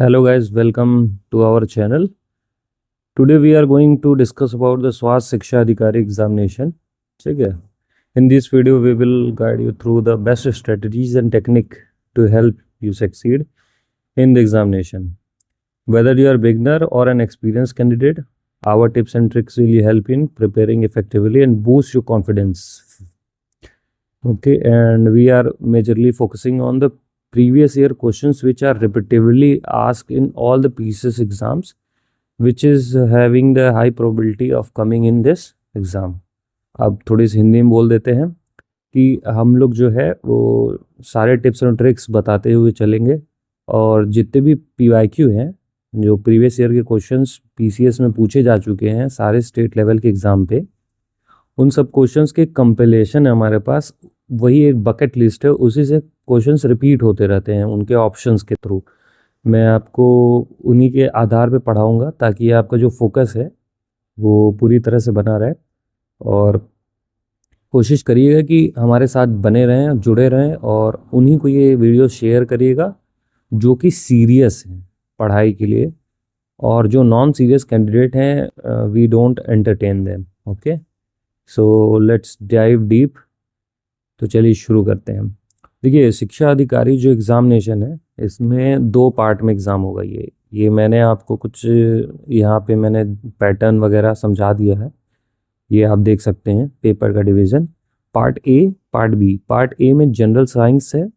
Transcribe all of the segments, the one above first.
Hello guys, welcome to our channel. Today we are going to discuss about the स्वास्थ्य शिक्षा अधिकारी examination. ठीक है. In this video we will guide you through the best strategies and technique to help you succeed in the examination. Whether you are beginner or an experienced candidate, our tips and tricks will help in preparing effectively and boost your confidence. Okay, and we are majorly focusing on the previous year questions which are repetitively asked in all the PCS exams, which is having the high probability of coming in this exam. अब थोड़ी सी हिंदी में बोल देते हैं कि हम लोग जो है वो सारे टिप्स और ट्रिक्स बताते हुए चलेंगे और जितने भी PYQ हैं जो प्रीवियस ईयर के क्वेश्चंस PCS में पूछे जा चुके हैं सारे स्टेट लेवल के एग्ज़ाम पे, उन सब क्वेश्चंस के कंपिलेशन है हमारे पास. वही एक बकेट लिस्ट है, उसी से क्वेश्चंस रिपीट होते रहते हैं उनके ऑप्शंस के थ्रू. मैं आपको उन्हीं के आधार पे पढ़ाऊंगा ताकि आपका जो फोकस है वो पूरी तरह से बना रहे. और कोशिश करिएगा कि हमारे साथ बने रहें, जुड़े रहें और उन्हीं को ये वीडियो शेयर करिएगा जो कि सीरियस हैं पढ़ाई के लिए. और जो नॉन सीरियस कैंडिडेट हैं we don't entertain them. Okay, so let's dive deep. तो चलिए शुरू करते हैं. देखिए, शिक्षा अधिकारी जो एग्ज़ामिनेशन है इसमें 2 पार्ट में एग्ज़ाम होगा. ये मैंने आपको कुछ यहाँ पे मैंने पैटर्न वगैरह समझा दिया है. ये आप देख सकते हैं पेपर का division. Part A, part B. Part A में जनरल साइंस है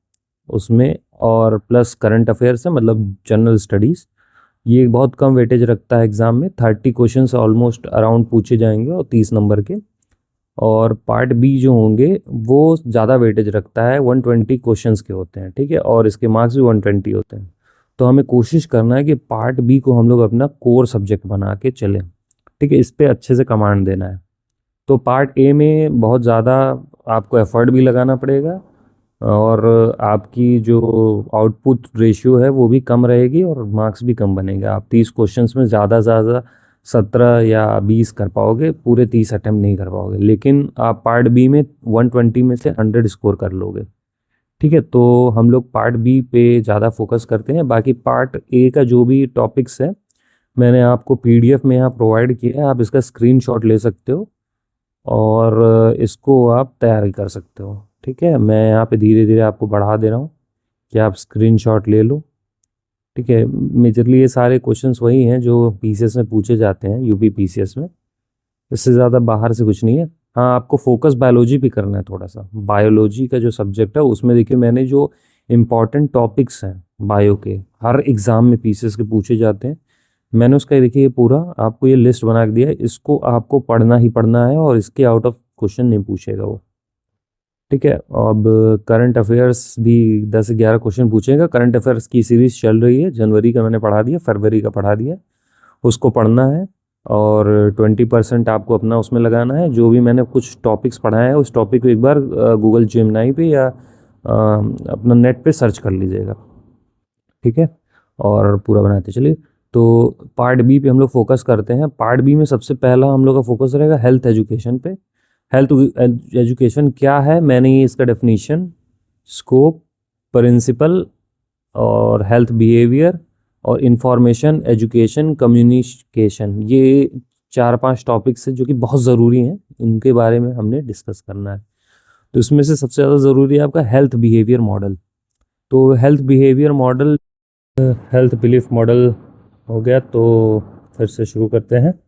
उसमें और प्लस करंट अफेयर्स है, मतलब जनरल स्टडीज़. ये बहुत कम वेटेज रखता है एग्ज़ाम में. 30 क्वेश्चन ऑलमोस्ट अराउंड पूछे जाएंगे और 30 नंबर के. और पार्ट बी जो होंगे वो ज़्यादा वेटेज रखता है, 120 क्वेश्चंस के होते हैं. ठीक है, और इसके मार्क्स भी 120 होते हैं. तो हमें कोशिश करना है कि पार्ट बी को हम लोग अपना कोर सब्जेक्ट बना के चलें. ठीक है, इस पर अच्छे से कमांड देना है. तो पार्ट ए में बहुत ज़्यादा आपको एफर्ट भी लगाना पड़ेगा और आपकी जो आउटपुट रेशियो है वो भी कम रहेगी और मार्क्स भी कम बनेगा. आप 30 क्वेश्चंस में ज़्यादा 17 या 20 कर पाओगे, पूरे 30 अटैम्प्ट नहीं कर पाओगे. लेकिन आप पार्ट बी में 120 में से 100 स्कोर कर लोगे. ठीक है, तो हम लोग पार्ट बी पे ज़्यादा फोकस करते हैं. बाकी पार्ट ए का जो भी टॉपिक्स है मैंने आपको PDF में यहाँ प्रोवाइड किया है. आप इसका स्क्रीनशॉट ले सकते हो और इसको आप तैयारी कर सकते हो. ठीक है, मैं यहाँ पे धीरे धीरे आपको बढ़ा दे रहा हूँ कि आप स्क्रीनशॉट ले लो. ठीक है, मेजरली ये सारे क्वेश्चंस वही हैं जो PCS में पूछे जाते हैं, UP PCS में. इससे ज़्यादा बाहर से कुछ नहीं है. हाँ, आपको फोकस बायोलॉजी भी करना है थोड़ा सा. बायोलॉजी का जो सब्जेक्ट है उसमें देखिए मैंने जो इम्पॉर्टेंट टॉपिक्स हैं बायो के, हर एग्ज़ाम में PCS के पूछे जाते हैं, मैंने उसका देखिए पूरा आपको ये लिस्ट बना के दिया है. इसको आपको पढ़ना ही पढ़ना है और इसके आउट ऑफ क्वेश्चन नहीं पूछेगा वो. ठीक है, अब करंट अफेयर्स भी 10 से 11 क्वेश्चन पूछेगा. करंट अफेयर्स की सीरीज़ चल रही है, जनवरी का मैंने पढ़ा दिया, फरवरी का पढ़ा दिया, उसको पढ़ना है. और 20% आपको अपना उसमें लगाना है. जो भी मैंने कुछ टॉपिक्स पढ़ाए हैं उस टॉपिक को एक बार गूगल जेमिनी पे या अपना नेट पे सर्च कर लीजिएगा. ठीक है, और पूरा बनाते चलिए. तो पार्ट बी पे हम लोग फोकस करते हैं. पार्ट बी में सबसे पहला हम लोग का फोकस रहेगा हेल्थ एजुकेशन पे. हेल्थ एजुकेशन क्या है, मैंने ये इसका डेफिनीशन, स्कोप, प्रिंसिपल और हेल्थ बिहेवियर और इंफॉर्मेशन, एजुकेशन, कम्युनिकेशन, ये 4-5 टॉपिक्स हैं जो कि बहुत ज़रूरी हैं. इनके बारे में हमने डिस्कस करना है. तो इसमें से सबसे ज़्यादा ज़रूरी है आपका हेल्थ बिहेवियर मॉडल. तो health behaviour model, health belief model हो गया. तो फिर से शुरू करते हैं.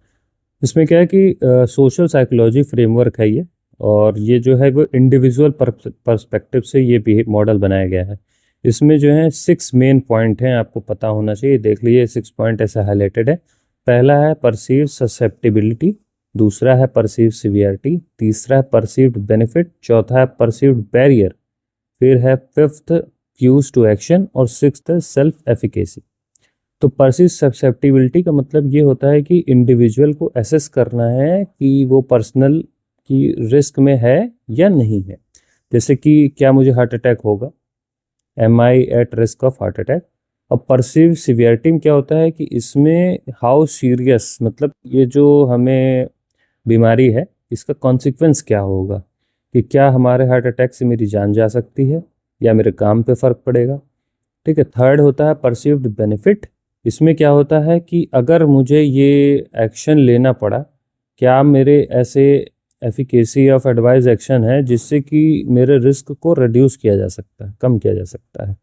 इसमें क्या है कि सोशल साइकोलॉजी फ्रेमवर्क है ये, और ये जो है वो इंडिविजुअल पर्सपेक्टिव से ये मॉडल बनाया गया है. इसमें जो है 6 मेन पॉइंट हैं, आपको पता होना चाहिए. देख लीजिए 6 पॉइंट ऐसे हाईलाइटेड है. पहला है परसीव्ड ससेप्टिबिलिटी, दूसरा है परसीव्ड सिवियरिटी, तीसरा है परसीव्ड बेनिफिट, चौथा है परसीव्ड बैरियर, फिर है 5th क्यूज टू एक्शन और 6th सेल्फ एफिकेसी. तो परसीव ससेप्टिबिलिटी का मतलब ये होता है कि इंडिविजुअल को एसेस करना है कि वो पर्सनल की रिस्क में है या नहीं है. जैसे कि क्या मुझे हार्ट अटैक होगा, am I at risk of heart attack. अब परसीव सिवियरिटी में क्या होता है कि इसमें हाउ सीरियस, मतलब ये जो हमें बीमारी है इसका कॉन्सिक्वेंस क्या होगा, कि क्या हमारे हार्ट अटैक से मेरी जान जा सकती है या मेरे काम पे फ़र्क पड़ेगा. ठीक है. थर्ड होता है परसीव्ड बेनिफिट, इसमें क्या होता है कि अगर मुझे ये एक्शन लेना पड़ा, क्या मेरे ऐसे एफिकेसी ऑफ एडवाइस एक्शन है जिससे कि मेरे रिस्क को रिड्यूस किया जा सकता है, कम किया जा सकता है।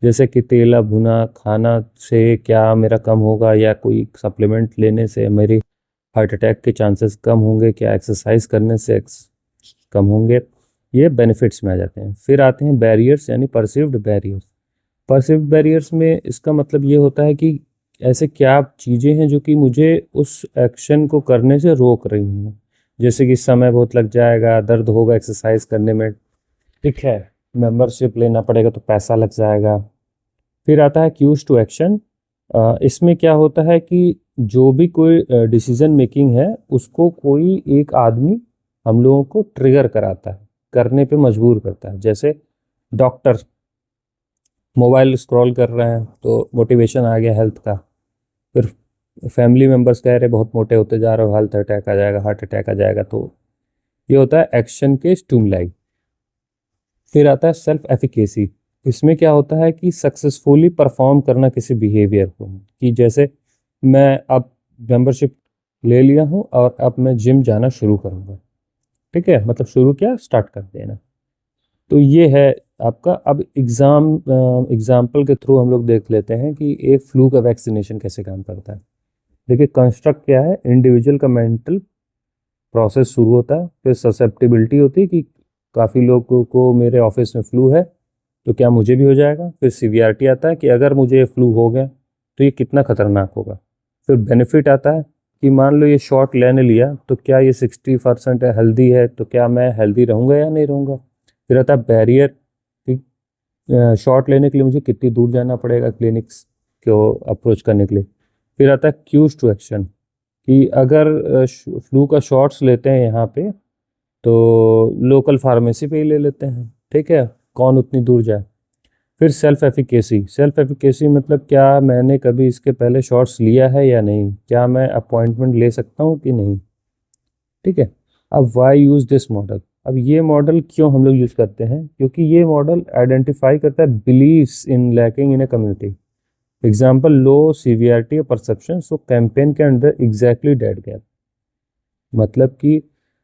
जैसे कि तेला भुना खाना से क्या मेरा कम होगा, या कोई सप्लीमेंट लेने से मेरी हार्ट अटैक के चांसेस कम होंगे, क्या एक्सरसाइज करने से कम होंगे। ये बेनिफिट्स में आ जाते हैं। फिर आते हैं बैरियर्स, यानी परसीव्ड बैरियर्स। परसीव्ड बैरियर्स में इसका मतलब ये होता है कि ऐसे क्या चीज़ें हैं जो कि मुझे उस एक्शन को करने से रोक रही हैं। जैसे कि समय बहुत लग जाएगा, दर्द होगा एक्सरसाइज करने में, ठीक है, मेंबरशिप लेना पड़ेगा तो पैसा लग जाएगा। फिर आता है क्यूज टू एक्शन। इसमें क्या होता है कि जो भी कोई डिसीजन मेकिंग है उसको कोई एक आदमी हम लोगों को ट्रिगर कराता है, करने पे मजबूर करता है। जैसे डॉक्टर मोबाइल स्क्रॉल कर रहे हैं तो मोटिवेशन आ गया हेल्थ का। फिर फैमिली मेंबर्स कह रहे बहुत मोटे होते जा रहे हो, हेल्थ अटैक आ जाएगा, हार्ट अटैक आ जाएगा। तो ये होता है एक्शन के स्टिमुलाई। फिर आता है सेल्फ एफिकेसी। इसमें क्या होता है कि सक्सेसफुली परफॉर्म करना किसी बिहेवियर को, कि जैसे मैं अब मेंबरशिप ले लिया हूँ और अब मैं जिम जाना शुरू करूँगा, ठीक है, मतलब शुरू किया, स्टार्ट कर देना। तो ये है आपका। अब एग्जाम्पल के थ्रू हम लोग देख लेते हैं कि एक फ्लू का वैक्सीनेशन कैसे काम करता है। देखिए कंस्ट्रक्ट क्या है, इंडिविजुअल का मेंटल प्रोसेस शुरू होता है, फिर ससेप्टिबिलिटी होती है कि काफ़ी लोगों को मेरे ऑफिस में फ्लू है तो क्या मुझे भी हो जाएगा। फिर सीवियरिटी आता है कि अगर मुझे फ्लू हो गया तो ये कितना खतरनाक होगा। फिर बेनिफिट आता है कि मान लो ये शॉट लेने लिया तो क्या ये 60% हेल्दी है, तो क्या मैं हेल्दी रहूँगा या नहीं रहूँगा। फिर आता है बैरियर, कि शॉट लेने के लिए मुझे कितनी दूर जाना पड़ेगा क्लिनिक्स को अप्रोच करने के लिए। फिर आता है क्यूज टू एक्शन, कि अगर फ्लू का शॉट्स लेते हैं यहाँ पे तो लोकल फार्मेसी पे ही ले लेते हैं, ठीक है, कौन उतनी दूर जाए। फिर सेल्फ एफिकेसी। सेल्फ एफिकेसी मतलब क्या मैंने कभी इसके पहले शॉट्स लिया है या नहीं, क्या मैं अपॉइंटमेंट ले सकता हूँ कि नहीं, ठीक है। अब वाई यूज़ दिस मॉडल। अब ये मॉडल क्यों हम लोग यूज़ करते हैं, क्योंकि ये मॉडल आइडेंटिफाई करता है believes in lacking in a community. Example low severity और परसेप्शन, सो कैंपेन के अंदर एग्जैक्टली डेट गैप। मतलब कि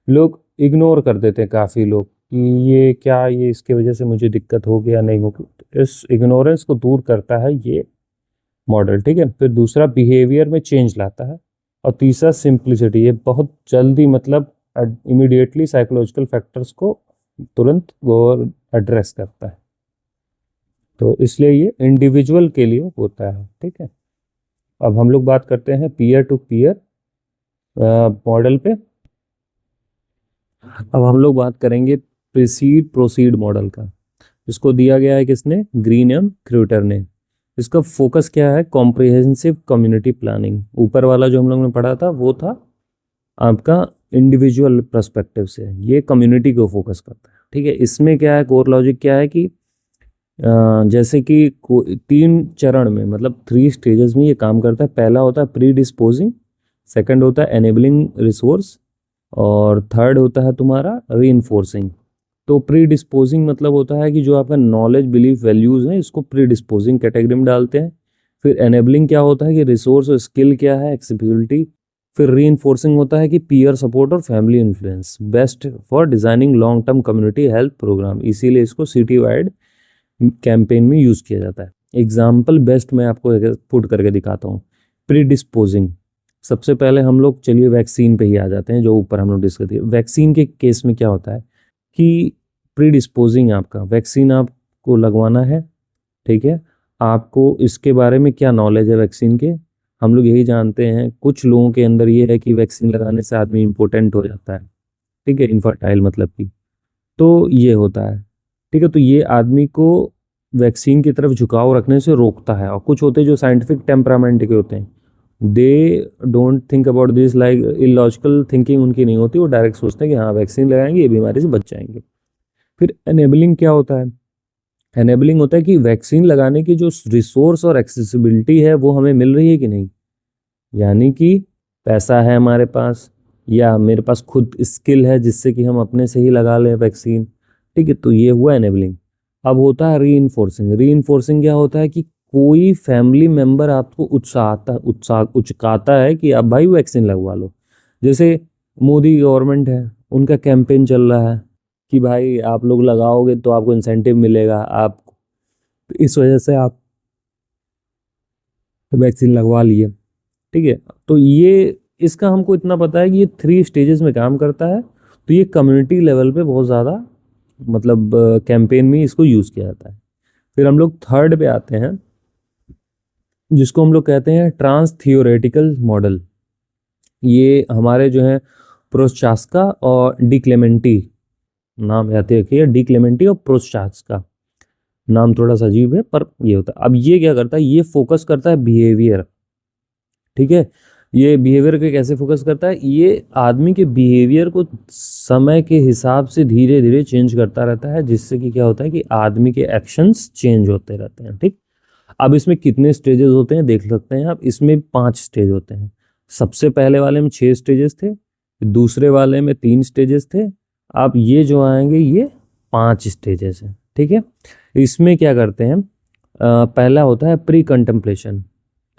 लोग इग्नोर कर देते हैं काफ़ी लोग कि ये क्या, ये इसके वजह से मुझे दिक्कत होगी या नहीं होगी। इस इग्नोरेंस को दूर करता है ये मॉडल, ठीक है। फिर दूसरा बिहेवियर में चेंज लाता है, और तीसरा सिंप्लिसिटी। ये बहुत जल्दी मतलब इमीडिएटली साइकोलॉजिकल फैक्टर्स को तुरंत वो एड्रेस करता है। तो इसलिए ये इंडिविजुअल के लिए होता है, ठीक है। अब हम लोग बात करते हैं पीयर टू पीयर मॉडल पे। अब हम लोग बात करेंगे प्रीसीड प्रोसीड मॉडल का। इसको दिया गया है किसने, ग्रीन एम क्रूटर ने। इसका फोकस क्या है, कॉम्प्रिहेंसिव कम्युनिटी प्लानिंग। ऊपर वाला जो हम लोग ने पढ़ा था वो था आपका इंडिविजुअल पर्सपेक्टिव से, ये कम्युनिटी को फोकस करता है, ठीक है। इसमें क्या है, कोर लॉजिक क्या है कि जैसे कि 3 चरण में, मतलब 3 स्टेजेस में ये काम करता है। पहला होता है प्री डिस्पोजिंग, सेकेंड होता है एनेबलिंग रिसोर्स, और थर्ड होता है तुम्हारा री। तो प्री डिस्पोजिंग मतलब होता है कि जो आपका नॉलेज बिलीफ वैल्यूज़ हैं इसको प्री डिस्पोजिंग कैटेगरी में डालते हैं। फिर एनेबलिंग क्या होता है कि रिसोर्स और स्किल क्या है, एक्सेसिबिलिटी। फिर री होता है कि पीयर सपोर्ट और family influence, best for designing long term community health program. इसीलिए इसको सिटी वाइड कैंपेन में यूज़ किया जाता है। एग्जाम्पल बेस्ट मैं आपको पुट करके दिखाता हूँ। प्री डिस्पोजिंग, सबसे पहले हम लोग चलिए वैक्सीन पे ही आ जाते हैं, जो ऊपर हम लोग डिस्कस किए। वैक्सीन के केस में क्या होता है कि प्री डिस्पोजिंग, आपका वैक्सीन आपको लगवाना है, ठीक है। आपको इसके बारे में क्या नॉलेज है वैक्सीन के, हम लोग यही जानते हैं। कुछ लोगों के अंदर ये है कि वैक्सीन लगाने से आदमी इम्पोर्टेंट हो जाता है, ठीक है, इनफर्टाइल मतलब कि, तो ये होता है, ठीक है। तो ये आदमी को वैक्सीन की तरफ झुकाव रखने से रोकता है। और कुछ होते हैं जो साइंटिफिक टेम्परामेंट के होते हैं, they don't think about this, like illogical thinking उनकी नहीं होती, वो डायरेक्ट सोचते हैं कि हाँ वैक्सीन लगाएंगे ये बीमारी से बच जाएंगे। फिर एनेबलिंग क्या होता है, एनेबलिंग होता है कि वैक्सीन लगाने की जो रिसोर्स और एक्सेसिबिलिटी है वो हमें मिल रही है कि नहीं, यानी कि पैसा है हमारे पास, या मेरे पास खुद स्किल है जिससे कि हम अपने से ही लगा लें वैक्सीन, ठीक है। तो ये हुआ एनेबलिंग। अब होता है री। री क्या होता है कि कोई फैमिली मेंबर आपको उचकाता है कि आप भाई वैक्सीन लगवा लो। जैसे मोदी गवर्नमेंट है, उनका कैंपेन चल रहा है कि भाई आप लोग लगाओगे तो आपको इंसेंटिव मिलेगा, आप इस वजह से आप वैक्सीन लगवा लिए। ठीक है, तो ये इसका हमको इतना पता है कि ये 3 स्टेजेस में काम करता है। तो ये कम्युनिटी लेवल पे बहुत ज़्यादा मतलब कैंपेन में इसको यूज़ किया जाता है। फिर हम लोग थर्ड पे आते हैं, जिसको हम लोग कहते हैं ट्रांस थियोरेटिकल मॉडल। ये हमारे जो है प्रोचास्का और डी क्लेमेंटी नाम याद रखिए, डी क्लेमेंटी और प्रोचास्का नाम थोड़ा सा अजीब है पर ये होता है। अब ये क्या करता है, ये फोकस करता है बिहेवियर। ठीक है, ये बिहेवियर के कैसे फोकस करता है, ये आदमी के बिहेवियर को समय के हिसाब से धीरे धीरे चेंज करता रहता है, जिससे कि क्या होता है कि आदमी के एक्शंस चेंज होते रहते हैं। ठीक, अब इसमें कितने स्टेजेस होते हैं देख सकते हैं आप। इसमें 5 स्टेज होते हैं। सबसे पहले वाले में 6 स्टेजेस थे, दूसरे वाले में 3 स्टेजेस थे। अब ये जो आएंगे ये 5 स्टेजेस हैं। ठीक है, इसमें क्या करते हैं, पहला होता है प्री कंटेम्पलेशन।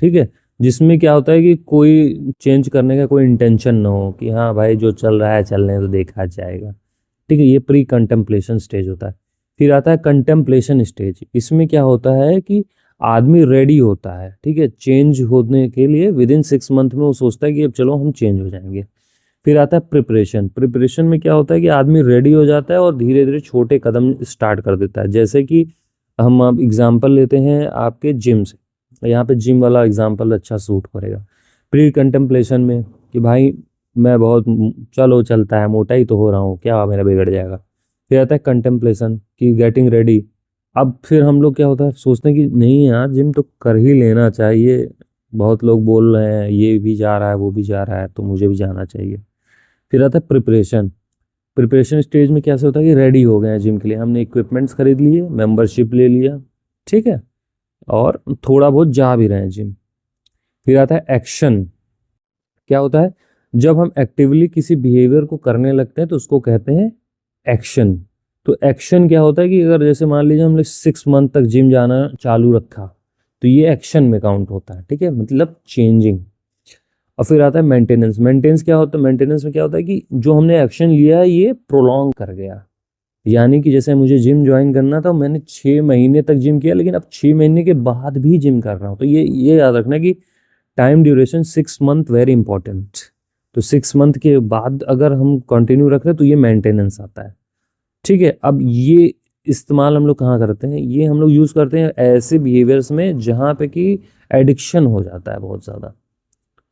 ठीक है, जिसमें क्या होता है कि कोई चेंज करने का कोई इंटेंशन ना हो कि हाँ भाई जो चल रहा है चलने तो देखा जाएगा। ठीक है, ये प्री कंटेम्पलेशन स्टेज होता है। फिर आता है कंटेम्पलेशन स्टेज। इसमें क्या होता है कि आदमी रेडी होता है, ठीक है, चेंज होने के लिए। विद इन 6 मंथ में वो सोचता है कि अब चलो हम चेंज हो जाएंगे। फिर आता है प्रिपरेशन। प्रिपरेशन में क्या होता है कि आदमी रेडी हो जाता है और धीरे धीरे छोटे कदम स्टार्ट कर देता है। जैसे कि हम अब एग्जाम्पल लेते हैं आपके जिम से, यहाँ पे जिम वाला एग्जाम्पल अच्छा सूट करेगा। प्री कंटेम्पलेशन में कि भाई मैं बहुत चलो चलता है, मोटा ही तो हो रहा हूँ, क्या मेरा बिगड़ जाएगा। फिर आता है कंटेम्पलेशन की गेटिंग रेडी। अब फिर हम लोग क्या होता है सोचते हैं कि नहीं यार जिम तो कर ही लेना चाहिए, बहुत लोग बोल रहे हैं ये भी जा रहा है वो भी जा रहा है तो मुझे भी जाना चाहिए। फिर आता है प्रिपरेशन। प्रिपरेशन स्टेज में कैसे होता है कि रेडी हो गए हैं जिम के लिए, हमने इक्विपमेंट्स खरीद लिए, मेंबरशिप ले लिया, ठीक है, और थोड़ा बहुत जा भी रहे हैं जिम। फिर आता है एक्शन। क्या होता है, जब हम एक्टिवली किसी बिहेवियर को करने लगते हैं तो उसको कहते हैं एक्शन। तो एक्शन क्या होता है कि अगर जैसे मान लीजिए हमने 6 मंथ तक जिम जाना चालू रखा तो ये एक्शन में काउंट होता है। ठीक है, मतलब चेंजिंग। और फिर आता है मेंटेनेंस। मेंटेनेंस क्या होता है, मेंटेनेंस में क्या होता है कि जो हमने एक्शन लिया है ये प्रोलॉन्ग कर गया। यानी कि जैसे मुझे जिम ज्वाइन करना था, मैंने 6 महीने तक जिम किया, लेकिन अब 6 महीने के बाद भी जिम कर रहा हूँ। तो ये याद रखना कि time duration 6 month very important. तो 6 मंथ के बाद अगर हम कंटिन्यू रख रहे हैं तो ये मेंटेनेंस आता है। ठीक है, अब ये इस्तेमाल हम लोग कहाँ करते हैं, ये हम लोग यूज़ करते हैं ऐसे बिहेवियर्स में जहाँ पे कि एडिक्शन हो जाता है बहुत ज़्यादा।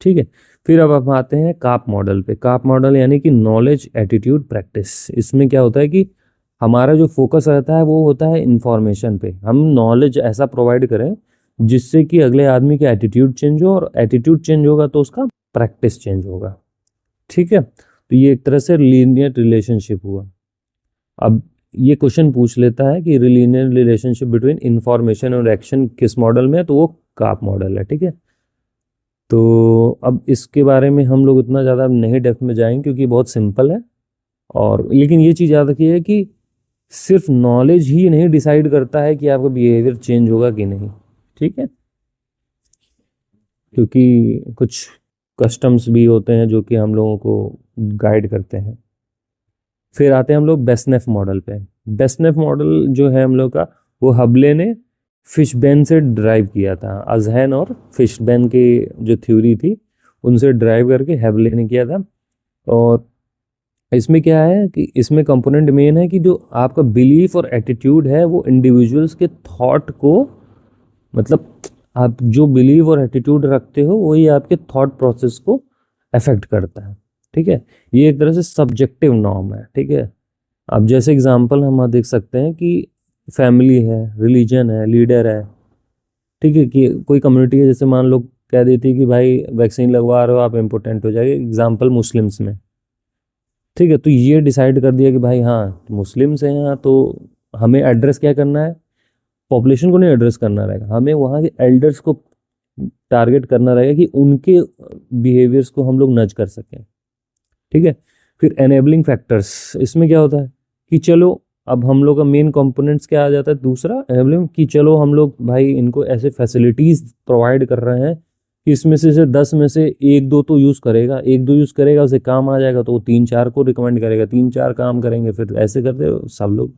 ठीक है, फिर अब हम आते हैं काप मॉडल पे। काप मॉडल यानी कि नॉलेज एटीट्यूड प्रैक्टिस। इसमें क्या होता है कि हमारा जो फोकस रहता है वो होता है इन्फॉर्मेशन पे। हम नॉलेज ऐसा प्रोवाइड करें जिससे कि अगले आदमी का एटीट्यूड चेंज हो, और एटीट्यूड चेंज होगा तो उसका प्रैक्टिस चेंज होगा। ठीक है, तो ये एक तरह से लीनियर रिलेशनशिप हुआ। अब ये क्वेश्चन पूछ लेता है कि लीनियर रिलेशनशिप बिटवीन इंफॉर्मेशन और एक्शन किस मॉडल में है, तो वो काप मॉडल है। ठीक है, तो अब इसके बारे में हम लोग इतना ज़्यादा नहीं डेप्थ में जाएंगे क्योंकि बहुत सिंपल है। और लेकिन ये चीज़ याद रखिए कि सिर्फ नॉलेज ही नहीं डिसाइड करता है कि आपका बिहेवियर चेंज होगा कि नहीं। ठीक है, क्योंकि कुछ कस्टम्स भी होते हैं जो कि हम लोगों को गाइड करते हैं। फिर आते हैं हम लोग बेसनेफ मॉडल पे। बेसनेफ मॉडल जो है हम लोग का, वो हबले ने फिशबेन से ड्राइव किया था। अजहन और फिशबेन की जो थ्योरी थी उनसे ड्राइव करके हबले ने किया था। और इसमें क्या है कि इसमें कंपोनेंट मेन है कि जो आपका बिलीफ और एटीट्यूड है वो इंडिविजुअल्स के थॉट को, मतलब आप जो बिलीव और एटीट्यूड रखते हो वही आपके थॉट प्रोसेस को अफेक्ट करता है। ठीक है, ये एक तरह से सब्जेक्टिव नॉर्म है। ठीक है, अब जैसे एग्जांपल हम देख सकते हैं कि फैमिली है, रिलीजन है, लीडर है। ठीक है, कि कोई कम्युनिटी है, जैसे मान लो कह देती है कि भाई वैक्सीन लगवा रहे हो आप इम्पोर्टेंट हो जाएगा, एग्जाम्पल मुस्लिम्स में। ठीक है, तो ये डिसाइड कर दिया कि भाई हाँ मुस्लिम्स हैं यहाँ, तो हमें एड्रेस क्या करना है, पॉपुलेशन को नहीं एड्रेस करना रहेगा, हमें वहाँ के एल्डर्स को टारगेट करना रहेगा कि उनके बिहेवियर्स को हम लोग नज कर सकें। ठीक है, फिर एनेबलिंग फैक्टर्स। इसमें क्या होता है कि चलो अब हम लोग का मेन कंपोनेंट्स क्या आ जाता है, दूसरा एनेबलिंग, कि चलो हम लोग भाई इनको ऐसे फैसिलिटीज प्रोवाइड कर रहे हैं कि इसमें से 10 में से एक दो तो यूज़ करेगा, एक दो यूज़ करेगा, उसे काम आ जाएगा तो वो 3-4 को रिकमेंड करेगा, 3-4 काम करेंगे, फिर ऐसे करते हो सब लोग।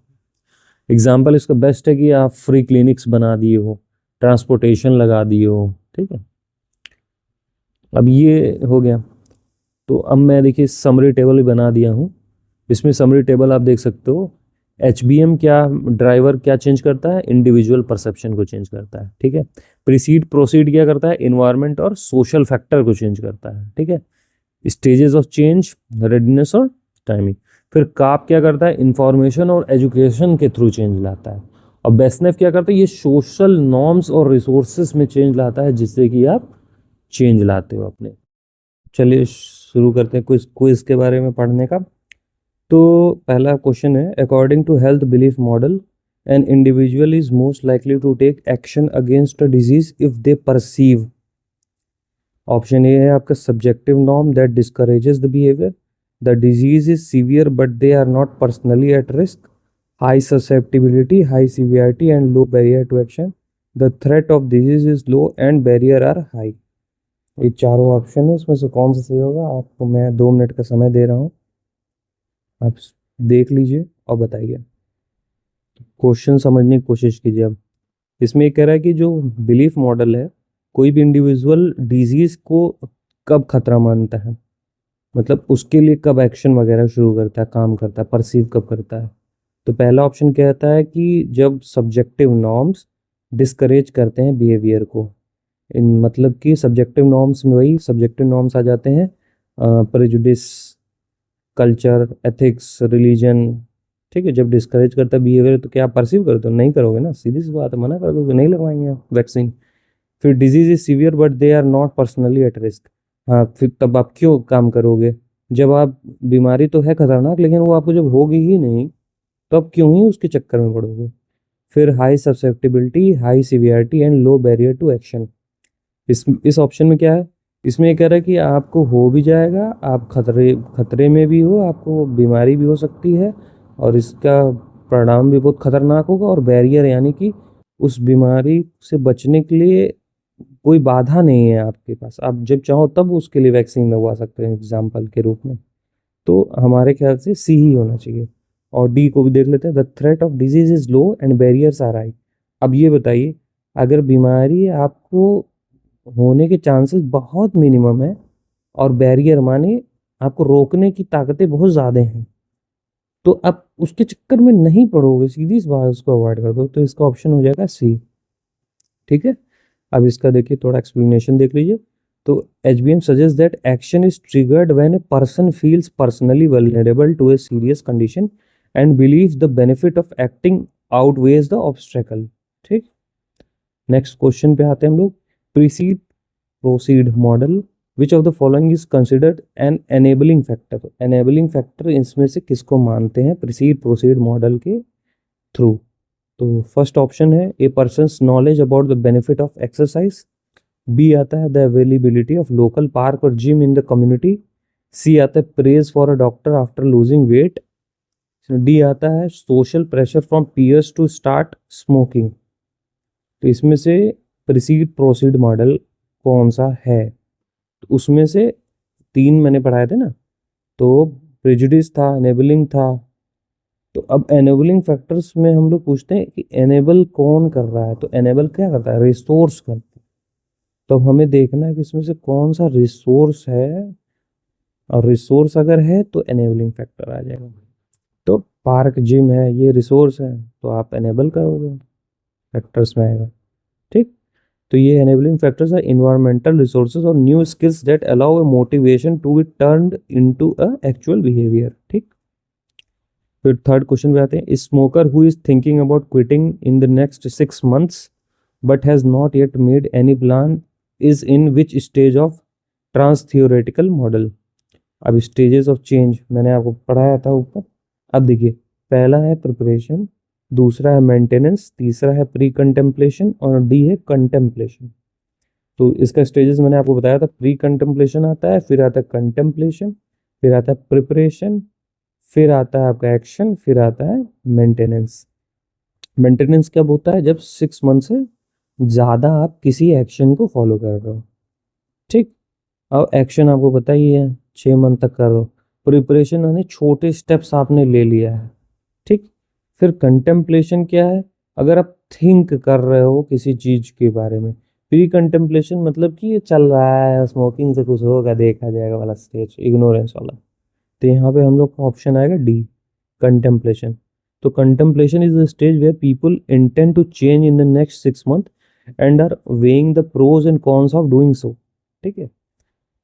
एग्जाम्पल इसका बेस्ट है कि आप फ्री क्लिनिक्स बना दिए हो, ट्रांसपोर्टेशन लगा दिए हो, ठीक है। अब ये हो गया। तो अब मैं देखिए समरी टेबल भी बना दिया हूँ। इसमें समरी टेबल आप देख सकते हो। HBM क्या, ड्राइवर क्या चेंज करता है, इंडिविजुअल परसेप्शन को चेंज करता है, ठीक है। प्रीसीड प्रोसीड क्या करता है, इन्वायरमेंट और सोशल फैक्टर को चेंज करता है, ठीक है। स्टेजेस ऑफ चेंज, रेडीनेस और टाइमिंग। फिर काप क्या करता है, इंफॉर्मेशन और एजुकेशन के थ्रू चेंज लाता है। और बेसनेफ क्या करता है, ये सोशल नॉर्म्स और रिसोर्सेस में चेंज लाता है, जिससे कि आप चेंज लाते हो अपने। चलिए शुरू करते हैं क्विज क्विज के बारे में पढ़ने का। तो पहला क्वेश्चन है, according to health belief model an individual is most likely to take action against a disease if they perceive. Option A है आपका subjective norm that discourages the behaviour, the disease is severe but they are not personally at risk, high susceptibility, high severity and low barrier to action, the threat of disease is low and barrier are high. ये चारों option है, इसमें से कौन सा सही होगा? आपको मैं 2 मिनट का समय दे रहा हूँ, आप देख लीजिए और बताइए। क्वेश्चन समझने की कोशिश कीजिए। अब इसमें ये कह रहा है कि जो बिलीफ मॉडल है, कोई भी इंडिविजुअल डिजीज को कब खतरा मानता है, मतलब उसके लिए कब एक्शन वगैरह शुरू करता है, काम करता है, परसीव कब करता है। तो पहला ऑप्शन कहता है कि जब सब्जेक्टिव नॉर्म्स डिस्करेज करते हैं बिहेवियर को। इन मतलब कि सब्जेक्टिव नॉर्म्स में वही सब्जेक्टिव नॉर्म्स आ जाते हैं, प्रेजुडिस, कल्चर, एथिक्स, रिलीजन, ठीक है। जब डिस्करेज करता है बिहेवियर तो क्या आप परसीव करते हो? नहीं करोगे ना, सीधी सी बात है, मना कर दोगे, नहीं लगवाएंगे आप वैक्सीन। फिर disease is severe but they are not personally at risk. हाँ, फिर तब आप क्यों काम करोगे? जब आप, बीमारी तो है खतरनाक लेकिन वो आपको जब होगी ही नहीं, तो आप क्यों ही उसके चक्कर में पड़ोगे। फिर high susceptibility, high severity and low barrier to action. इस ऑप्शन में क्या है, इसमें ये कह रहा है कि आपको हो भी जाएगा, आप खतरे में भी हो, आपको बीमारी भी हो सकती है और इसका परिणाम भी बहुत खतरनाक होगा, और बैरियर यानी कि उस बीमारी से बचने के लिए कोई बाधा नहीं है आपके पास, आप जब चाहो तब उसके लिए वैक्सीन लगवा सकते हैं एग्जाम्पल के रूप में। तो हमारे ख्याल से सी ही होना चाहिए। और डी को भी देख लेते हैं, the threat of disease is low and barriers are high. अब ये बताइए, अगर बीमारी आपको होने के चांसेस बहुत मिनिमम है और बैरियर माने आपको रोकने की ताकतें बहुत ज़्यादा हैं, तो आप उसके चक्कर में नहीं पड़ोगे, सीधी सी बात, उसको अवॉइड कर दो। तो इसका ऑप्शन हो जाएगा सी, ठीक है। अब इसका देखिए थोड़ा एक्सप्लेनेशन देख लीजिए। तो HBM suggest that action is triggered when a person feels personally vulnerable to a serious condition and believes the benefit of acting outweighs the obstacle, ठीक। नेक्स्ट क्वेश्चन पे आते हैं हम लोग। Precede proceed model, which of the following is considered an enabling factor. Enabling factor इसमें से किसको मानते हैं प्रीसीड प्रोसीड मॉडल के थ्रू? तो फर्स्ट ऑप्शन है a person's knowledge about the benefit of exercise, B आता है the availability of local park और gym in the community, C आता है praise for a doctor after losing weight, D आता है social pressure from peers to start smoking. तो इसमें से प्रीसीड प्रोसीड मॉडल कौन सा है? तो उसमें से 3 मैंने पढ़ाए थे ना, तो प्रेजुडिस था, एनेबलिंग था। तो अब एनेबलिंग फैक्टर्स में हम लोग पूछते हैं कि एनेबल कौन कर रहा है, तो एनेबल क्या करता है, रिसोर्स करता है। तो अब हमें देखना है कि इसमें से कौन सा रिसोर्स है, और रिसोर्स अगर है तो एनेबलिंग फैक्टर आ जाएगा। तो पार्क जिम है, ये रिसोर्स है, तो आप एनेबल करोगे, फैक्टर्स में आएगा, ठीक। तो ये एनेबलिंग फैक्टर्स है इन्वायरमेंटल रिसोर्सेज और new skills that allow a motivation to be turned into a actual behaviour, ठीक। फिर थर्ड क्वेश्चन पे आते हैं, smoker who is thinking about quitting in the next 6 months but has not yet made any plan is in which stage of trans theoretical model. अब stages of change मैंने आपको पढ़ाया था ऊपर। अब देखिए, पहला है प्रिपरेशन, दूसरा है मेंटेनेंस, तीसरा है प्री कंटेम्पलेशन और डी है कंटेम्पलेशन। तो इसका स्टेजेस मैंने आपको बताया था, प्री कंटेम्पलेशन आता है, फिर आता है कंटेम्पलेशन, फिर आता है प्रिपरेशन, फिर आता है आपका एक्शन, फिर आता है मेंटेनेंस। मेंटेनेंस कब होता है? जब 6 मंथ से ज़्यादा आप किसी एक्शन को फॉलो कर रहे हो। ठीक, अब एक्शन आपको पता ही है 6 मंथ तक कर रहे हो। प्रिपरेशन यानी छोटे स्टेप्स आपने ले लिया है। ठीक, फिर कंटेम्पलेशन क्या है? अगर आप थिंक कर रहे हो किसी चीज के बारे में। प्री कंटेम्पलेशन मतलब कि ये चल रहा है, स्मोकिंग से कुछ होगा देखा जाएगा वाला स्टेज, इग्नोरेंस वाला। तो यहाँ पे हम लोग का ऑप्शन आएगा डी, कंटेम्पलेशन। तो contemplation is the stage where people intend to change in the next 6 month and are weighing the pros and cons of doing so. ठीक है,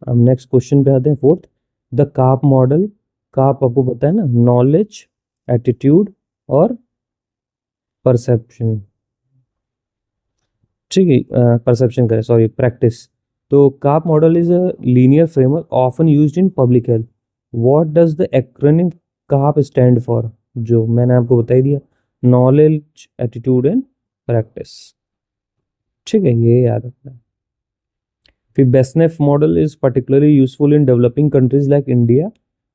अब नेक्स्ट क्वेश्चन पे आते हैं, fourth. The KAP model. KAP आपको पता है ना, नॉलेज, एटीट्यूड और परसेप्शन। ठीक है, परसेप्शन करें, सॉरी, प्रैक्टिस। तो KAP model is a linear framework often used in public health. What does the acronym KAP stand for? जो मैंने आपको बता ही दिया, नॉलेज, एटीट्यूड एंड प्रैक्टिस। ठीक है, ये याद रखना है। फिर BASNEF model is particularly useful in developing countries like India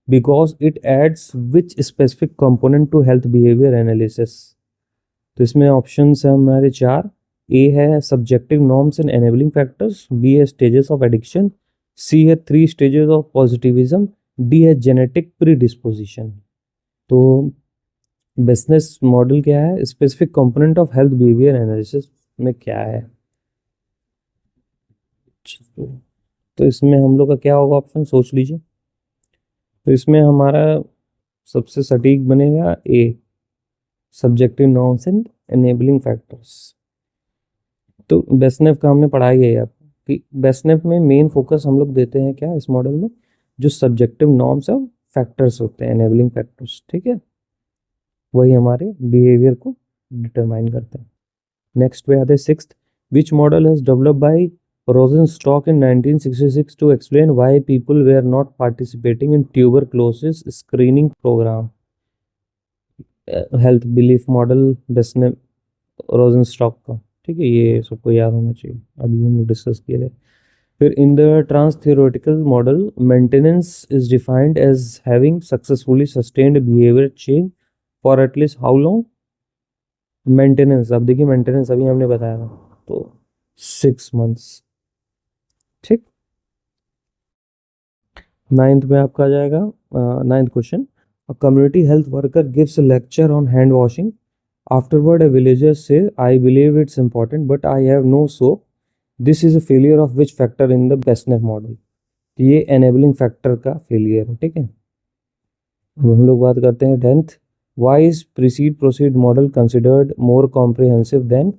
because it adds which specific component to health behavior analysis। तो इसमें ऑप्शंस है हमारे चार। ए है subjective norms and enabling factors, B है स्टेजेस ऑफ एडिक्शन, सी है 3 stages of positivism, D है genetic predisposition. तो बिजनेस मॉडल क्या है? Specific component of health behaviour analysis में क्या है? तो इसमें हम लोग का क्या होगा ऑप्शन, सोच लीजिए। तो इसमें हमारा सबसे सटीक बनेगा A, subjective norms and enabling factors. तो बेसनेफ का हमने पढ़ा ही है आपको कि बेसनेफ में मेन फोकस हम लोग देते हैं क्या इस मॉडल में, जो सब्जेक्टिव नॉर्म्स और फैक्टर्स होते हैं, एनेबलिंग फैक्टर्स। ठीक है, वही हमारे बिहेवियर को डिटरमाइन करते हैं। नेक्स्ट पे आते हैं sixth. Which model has developed by Rosenstock in 1966 to explain why people were not participating in tuberculosis screening programme. Health belief model BASNEF Rosenstock का। ठीक है, ये सबको याद होना चाहिए, अभी हम लोग डिस्कस किए थे। फिर in the trans theoretical model maintenance is defined as having successfully sustained behaviour change for at least how long? Maintenance, अब देखिए मेंटेनेंस अभी हमने बताया था, तो 6 मंथ्स। ठीक, नाइन्थ में आपका आ जाएगा, ninth question. A community health worker gives a lecture on hand washing. Afterward, a villager says, I believe it's important, but I have no soap. This is a failure of which factor in the Besneff model? ये enabling factor का failure है। ठीक है, अब हम लोग बात करते हैं 10th। Why is precede proceed model considered more comprehensive than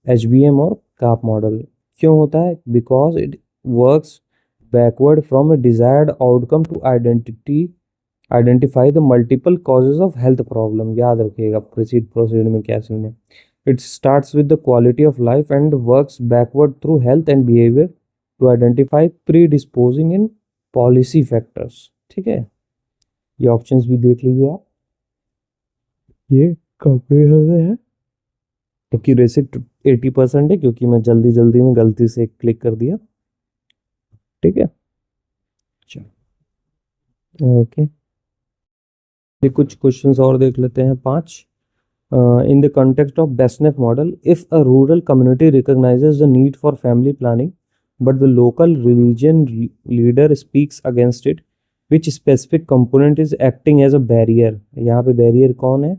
HBM और CAP model? क्यों होता है? Because it works backward from a desired outcome to identify the multiple causes of health problem. याद रखिएगा प्रोसीड प्रोसीड में क्या scene है। It starts with the quality of life and works backward through health and behaviour to identify predisposing in policy factors. ठीक है, ये options भी देख लीजिए आप, ये कॉम्प्रिहेंसिव है। एक्यूरेसी 80% है क्योंकि मैं जल्दी जल्दी में गलती से क्लिक कर दिया। ठीक है, ओके, कुछ क्वेश्चंस और देख लेते हैं, 5। In the context of Besneff model, if a rural community recognizes the need for family planning, but the local religion leader speaks against it, which specific component is acting as a barrier? यहाँ पे barrier कौन है?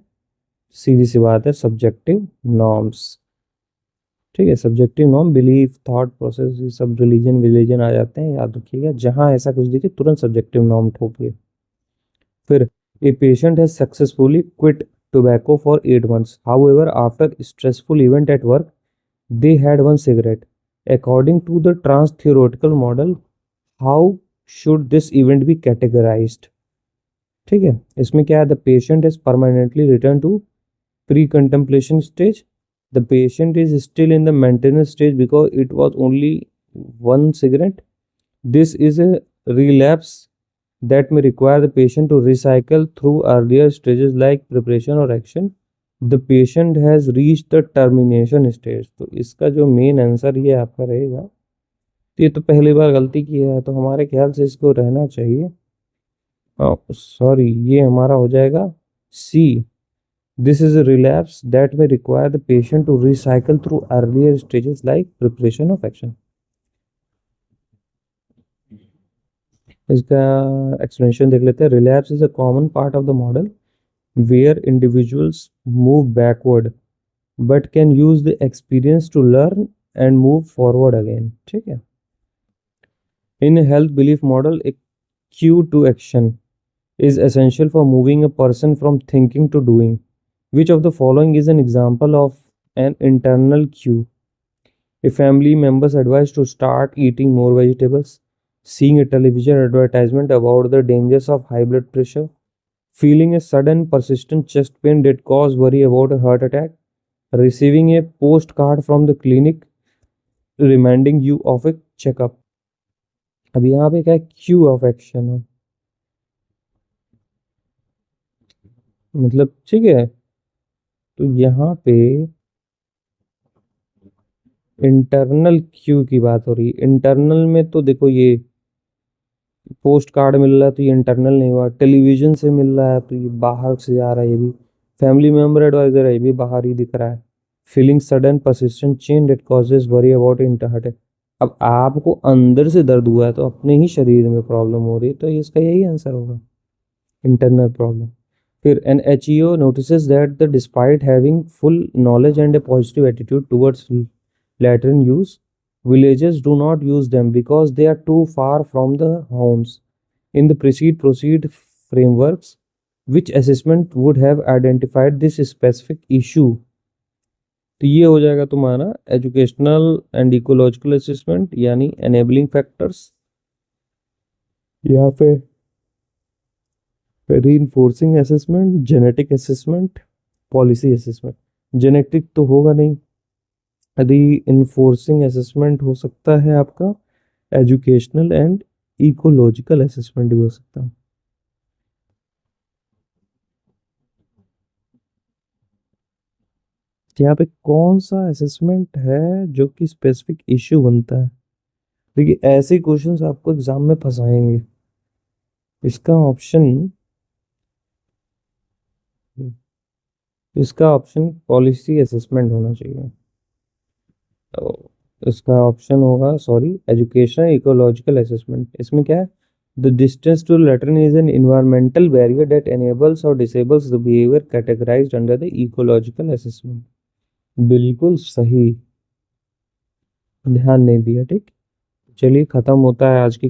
सीधी सी बात है, subjective norms। ठीक है, subjective norm, belief, thought process, ये सब religion आ जाते हैं, याद रखिएगा। जहाँ ऐसा कुछ दिखे तुरंत subjective norm ठोकिए। फिर a patient has successfully quit tobacco for 8 months. However, after stressful event at work, they had one cigarette. According to the trans-theoretical model, how should this event be categorized? ठीक है, इसमें क्या है? The patient has permanently returned to pre-contemplation stage. The patient is still in the maintenance stage because it was only one cigarette. This is a relapse that may require the patient to recycle through earlier stages like preparation or action. The patient has reached the termination stage। तो इसका जो main answer ये आपका रहेगा। तो ये तो पहली बार गलती की है, तो हमारे ख्याल से इसको रहना चाहिए सॉरी, ये हमारा हो जाएगा C. This is a relapse that may require the patient to recycle through earlier stages like preparation of action. इसका explanation देख लेते हैं. Relapse is a common part of the model where individuals move backward but can use the experience to learn and move forward again. ठीक है. In a health belief model, a cue to action is essential for moving a person from thinking to doing. Which of the following is an example of an internal cue? A family member's advice to start eating more vegetables, seeing a television advertisement about the dangers of high blood pressure, feeling a sudden persistent chest pain that cause worry about a heart attack, receiving a postcard from the clinic reminding you of a checkup. अब यहाँ पे क्या है, Q of action है, मतलब ठीक है. तो यहाँ पे इंटरनल क्यू की बात हो रही है. इंटरनल में तो देखो, ये पोस्ट कार्ड मिल रहा है तो ये इंटरनल नहीं हुआ. टेलीविजन से मिल रहा है तो ये बाहर से आ रहा है. ये भी फैमिली मेंबर एडवाइजर है, ये भी बाहर ही दिख रहा है. Feeling sudden persistent chain that causes worry about inter. अब आपको अंदर से दर्द हुआ है तो अपने ही शरीर में प्रॉब्लम हो रही है, तो इसका यही आंसर होगा, इंटरनल प्रॉब्लम. फिर N HEO notices that the despite having full knowledge and a positive attitude towards latrine use, villagers do not use them because they are too far from the homes. In the proceed frameworks, which assessment would have identified this specific issue? तो ये हो जाएगा तुम्हारा educational and ecological assessment यानी enabling factors. यहाँ पे reinforcing assessment, genetic assessment, policy assessment. Genetic तो होगा नहीं. रीइंफोर्सिंग असेसमेंट हो सकता है आपका, एजुकेशनल एंड इकोलॉजिकल असेसमेंट भी हो सकता है. यहाँ पे कौन सा असेसमेंट है जो कि स्पेसिफिक इश्यू बनता है. देखिए, ऐसे क्वेश्चंस आपको एग्जाम में फंसाएंगे. इसका ऑप्शन पॉलिसी असेसमेंट होना चाहिए. तो इसका ऑप्शन होगा, सॉरी, एजुकेशन इकोलॉजिकल असेसमेंट. इसमें क्या है, the distance to latrine is an environmental barrier that enables or disables the behaviour categorised under the ecological assessment. बिल्कुल सही, ध्यान नहीं दिया. ठीक, चलिए, खत्म होता है आज की